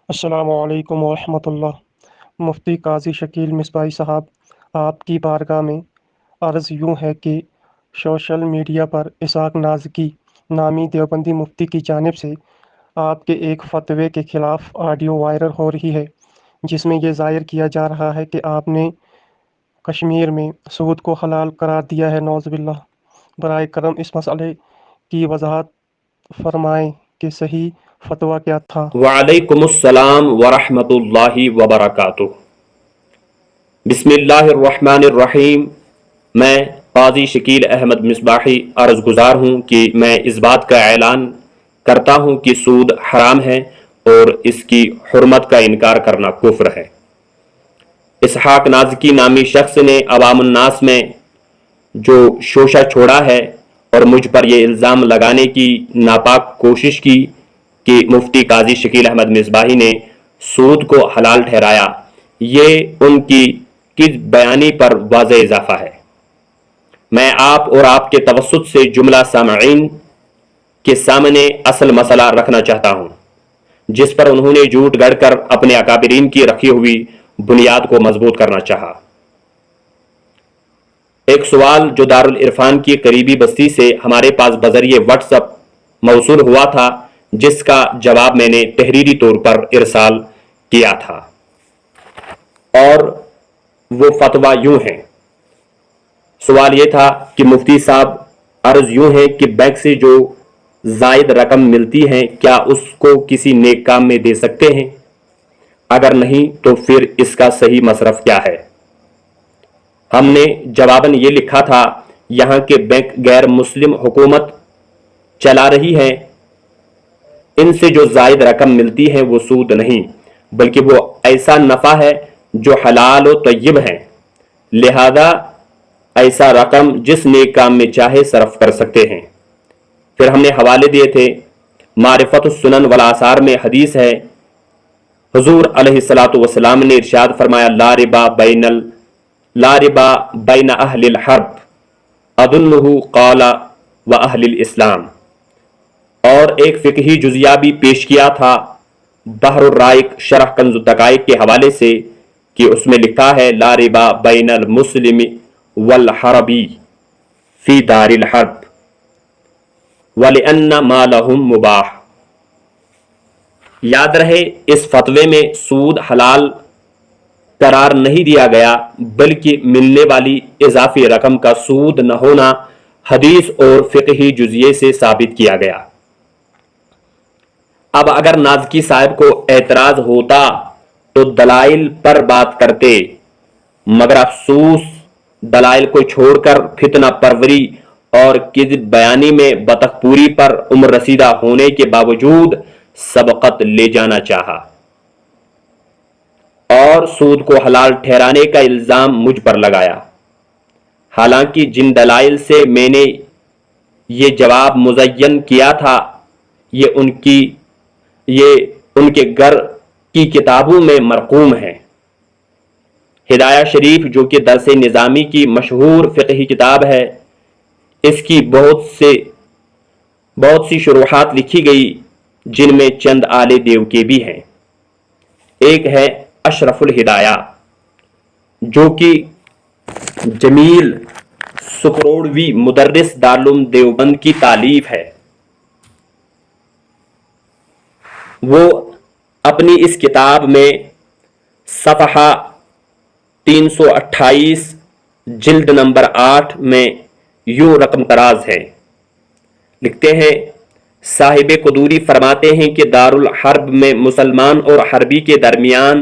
السلام علیکم ورحمۃ اللہ۔ مفتی قاضی شکیل مصباحی صاحب، آپ کی بارگاہ میں عرض یوں ہے کہ سوشل میڈیا پر اسحاق نازکی نامی دیوبندی مفتی کی جانب سے آپ کے ایک فتوے کے خلاف آڈیو وائرل ہو رہی ہے، جس میں یہ ظاہر کیا جا رہا ہے کہ آپ نے کشمیر میں سود کو حلال قرار دیا ہے، نعوذ باللہ۔ برائے کرم اس مسئلے کی وضاحت فرمائیں کہ صحیح فتویٰ کیا تھا۔ وعلیکم السلام ورحمۃ اللہ وبرکاتہ۔ بسم اللہ الرحمن الرحیم۔ میں قاضی شکیل احمد مصباحی عرض گزار ہوں کہ میں اس بات کا اعلان کرتا ہوں کہ سود حرام ہے اور اس کی حرمت کا انکار کرنا کفر ہے۔ اسحاق نازکی نامی شخص نے عوام الناس میں جو شوشہ چھوڑا ہے اور مجھ پر یہ الزام لگانے کی ناپاک کوشش کی کہ مفتی قاضی شکیل احمد مصباحی نے سود کو حلال ٹھہرایا، یہ ان کی کذب بیانی پر واضح اضافہ ہے۔ میں آپ اور آپ کے توسط سے جملہ سامعین کے سامنے اصل مسئلہ رکھنا چاہتا ہوں، جس پر انہوں نے جھوٹ گڑھ کر اپنے اکابرین کی رکھی ہوئی بنیاد کو مضبوط کرنا چاہا۔ ایک سوال جو دارالعرفان کی قریبی بستی سے ہمارے پاس بذریعہ واٹس ایپ موصول ہوا تھا، جس کا جواب میں نے تحریری طور پر ارسال کیا تھا، اور وہ فتویٰ یوں ہے۔ سوال یہ تھا کہ مفتی صاحب، عرض یوں ہے کہ بینک سے جو زائد رقم ملتی ہے کیا اس کو کسی نیک کام میں دے سکتے ہیں؟ اگر نہیں تو پھر اس کا صحیح مصرف کیا ہے؟ ہم نے جواباً یہ لکھا تھا، یہاں کے بینک غیر مسلم حکومت چلا رہی ہے، ان سے جو زائد رقم ملتی ہے وہ سود نہیں بلکہ وہ ایسا نفع ہے جو حلال و طیب ہے، لہذا ایسا رقم جس نیک کام میں چاہے صرف کر سکتے ہیں۔ پھر ہم نے حوالے دیے تھے، معرفت السنن والآثار میں حدیث ہے، حضور علیہ الصلوۃ والسلام نے ارشاد فرمایا، لا ربا بین اہل الحرب اظنہ قال و اہل الاسلام۔ اور ایک فقہی جزیہ بھی پیش کیا تھا بحر الرائق شرح کنز الدقائق کے حوالے سے، کہ اس میں لکھا ہے، لا ربا بین المسلم والحربی فی دار الحرب وَلِأَنَّ مَا لَهُم مُباح۔ یاد رہے، اس فتوے میں سود حلال قرار نہیں دیا گیا بلکہ ملنے والی اضافی رقم کا سود نہ ہونا حدیث اور فقہی جزیے سے ثابت کیا گیا۔ اب اگر نازکی صاحب کو اعتراض ہوتا تو دلائل پر بات کرتے، مگر افسوس دلائل کو چھوڑ کر فتنہ پروری اور کذب بیانی میں بطخ پوری پر عمر رسیدہ ہونے کے باوجود سبقت لے جانا چاہا اور سود کو حلال ٹھہرانے کا الزام مجھ پر لگایا، حالانکہ جن دلائل سے میں نے یہ جواب مزین کیا تھا یہ ان کے گھر کی کتابوں میں مرقوم ہے۔ ہدایہ شریف جو کہ درس نظامی کی مشہور فقہی کتاب ہے، اس کی بہت سی شروحات لکھی گئی جن میں چند آلے دیو کے بھی ہیں۔ ایک ہے اشرف الہدایہ جو کہ جمیل سکروڑوی مدرس دارالعلوم دیوبند کی تالیف ہے۔ وہ اپنی اس کتاب میں صفحہ 328 جلد نمبر 8 میں یوں رقم طراز ہے، لکھتے ہیں، صاحب قدوری فرماتے ہیں کہ دارالحرب میں مسلمان اور حربی کے درمیان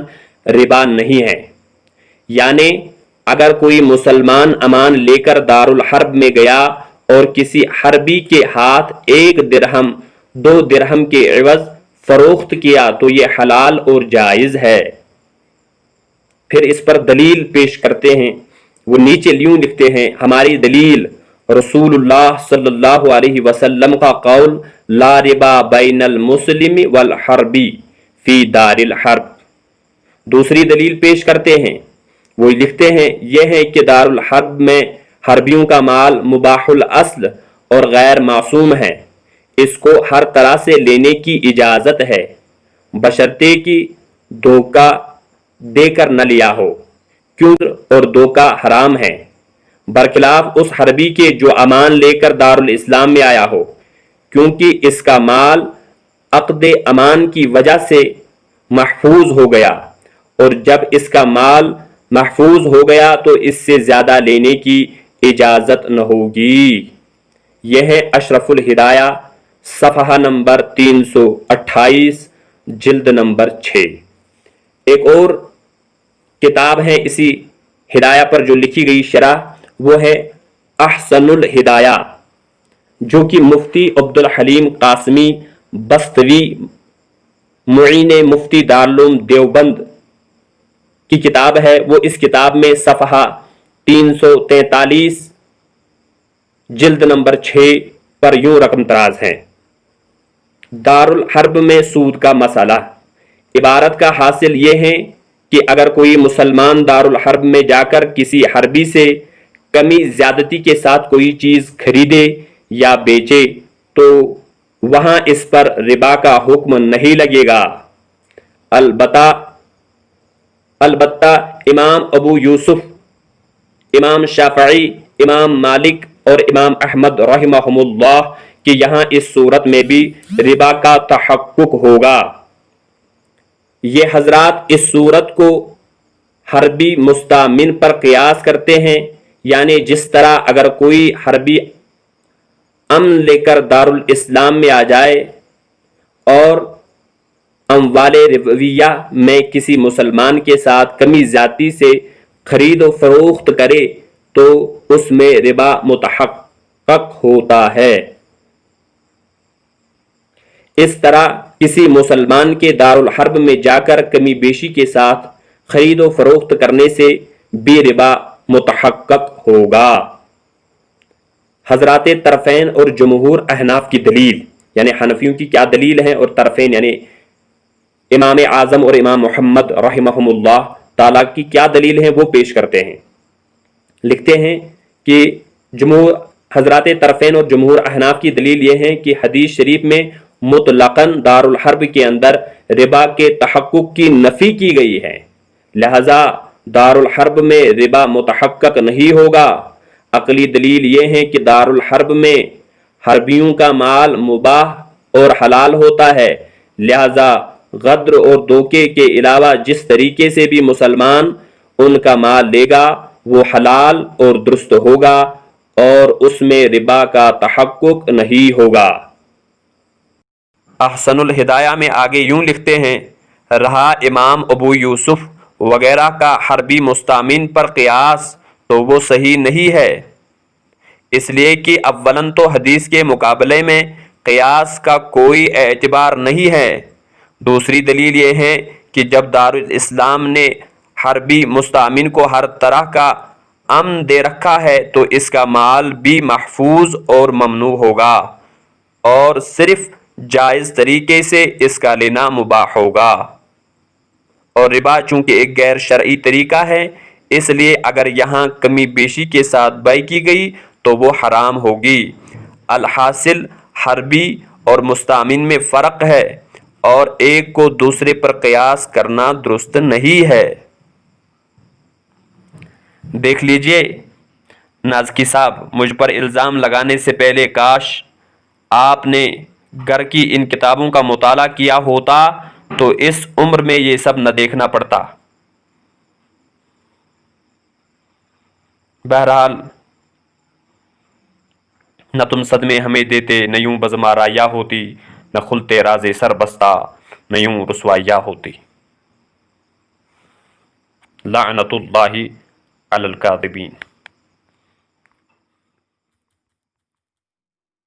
ربا نہیں ہے، یعنی اگر کوئی مسلمان امان لے کر دارالحرب میں گیا اور کسی حربی کے ہاتھ 1 درہم 2 درہم کے عوض فروخت کیا تو یہ حلال اور جائز ہے۔ پھر اس پر دلیل پیش کرتے ہیں، وہ نیچے یوں لکھتے ہیں، ہماری دلیل رسول اللہ صلی اللہ علیہ وسلم کا قول، لا ربا بین المسلم والحربی فی دار الحرب۔ دوسری دلیل پیش کرتے ہیں، وہ لکھتے ہیں، یہ ہے کہ دار الحرب میں حربیوں کا مال مباح الاصل اور غیر معصوم ہے، اس کو ہر طرح سے لینے کی اجازت ہے، بشرطے کہ دھوکہ دے کر نہ لیا ہو، کیوں اور دھوکہ حرام ہے، برخلاف اس حربی کے جو امان لے کر دارالاسلام میں آیا ہو، کیونکہ اس کا مال عقد امان کی وجہ سے محفوظ ہو گیا، اور جب اس کا مال محفوظ ہو گیا تو اس سے زیادہ لینے کی اجازت نہ ہوگی۔ یہ ہے اشرف الہدایہ، صفحہ نمبر 328، جلد نمبر 6۔ ایک اور کتاب ہے اسی ہدایہ پر جو لکھی گئی شرح، وہ ہے احسن الہدایہ، جو کہ مفتی عبدالحلیم قاسمی بستوی معین مفتی دارالعلوم دیوبند کی کتاب ہے۔ وہ اس کتاب میں صفحہ 343، جلد نمبر 6 پر یوں رقم تراز ہیں: دارالحرب میں سود کا مسئلہ۔ عبارت کا حاصل یہ ہے کہ اگر کوئی مسلمان دارالحرب میں جا کر کسی حربی سے کمی زیادتی کے ساتھ کوئی چیز خریدے یا بیچے تو وہاں اس پر ربا کا حکم نہیں لگے گا۔ البتہ امام ابو یوسف، امام شافعی، امام مالک اور امام احمد رحمہم اللہ کہ یہاں اس صورت میں بھی ربا کا تحقق ہوگا۔ یہ حضرات اس صورت کو حربی مستامن پر قیاس کرتے ہیں، یعنی جس طرح اگر کوئی حربی امن لے کر دارالاسلام میں آ جائے اور اموال ربویہ میں کسی مسلمان کے ساتھ کمی زیادتی سے خرید و فروخت کرے تو اس میں ربا متحقق ہوتا ہے۔ اس طرح کسی مسلمان کے دارالحرب میں جا کر کمی بیشی کے ساتھ خرید و فروخت کرنے سے بھی ربا متحقق ہوگا۔ حضرات طرفین اور جمہور احناف کی دلیل، یعنی حنفیوں کی کیا دلیل ہے اور طرفین یعنی امام اعظم اور امام محمد رحمہم اللہ تعالیٰ کی کیا دلیل ہے وہ پیش کرتے ہیں۔ لکھتے ہیں کہ حضرات طرفین اور جمہور احناف کی دلیل یہ ہے کہ حدیث شریف میں مطلقاً دارالحرب کے اندر ربا کے تحقق کی نفی کی گئی ہے، لہذا دارالحرب میں ربا متحقق نہیں ہوگا۔ عقلی دلیل یہ ہے کہ دارالحرب میں حربیوں کا مال مباح اور حلال ہوتا ہے، لہذا غدر اور دھوکے کے علاوہ جس طریقے سے بھی مسلمان ان کا مال لے گا وہ حلال اور درست ہوگا اور اس میں ربا کا تحقق نہیں ہوگا۔ احسن الہدایہ میں آگے یوں لکھتے ہیں: رہا امام ابو یوسف وغیرہ کا حربی مستامن پر قیاس تو وہ صحیح نہیں ہے، اس لیے کہ اولاً تو حدیث کے مقابلے میں قیاس کا کوئی اعتبار نہیں ہے، دوسری دلیل یہ ہے کہ جب دارالاسلام نے حربی مستامن کو ہر طرح کا امن دے رکھا ہے تو اس کا مال بھی محفوظ اور ممنوع ہوگا اور صرف جائز طریقے سے اس کا لینا مباح ہوگا، اور ربا چونکہ ایک غیر شرعی طریقہ ہے اس لیے اگر یہاں کمی بیشی کے ساتھ بیع کی گئی تو وہ حرام ہوگی۔ الحاصل حربی اور مستامن میں فرق ہے اور ایک کو دوسرے پر قیاس کرنا درست نہیں ہے۔ دیکھ لیجئے نازکی صاحب، مجھ پر الزام لگانے سے پہلے کاش آپ نے گھر کی ان کتابوں کا مطالعہ کیا ہوتا تو اس عمر میں یہ سب نہ دیکھنا پڑتا۔ بہرحال نہ تم صدمے ہمیں دیتے، نہ یوں بزمارایہ ہوتی، نہ کھلتے راز سر بستہ، نہ یوں رسوایہ ہوتی۔ لعنت اللہ علی الکاذبین۔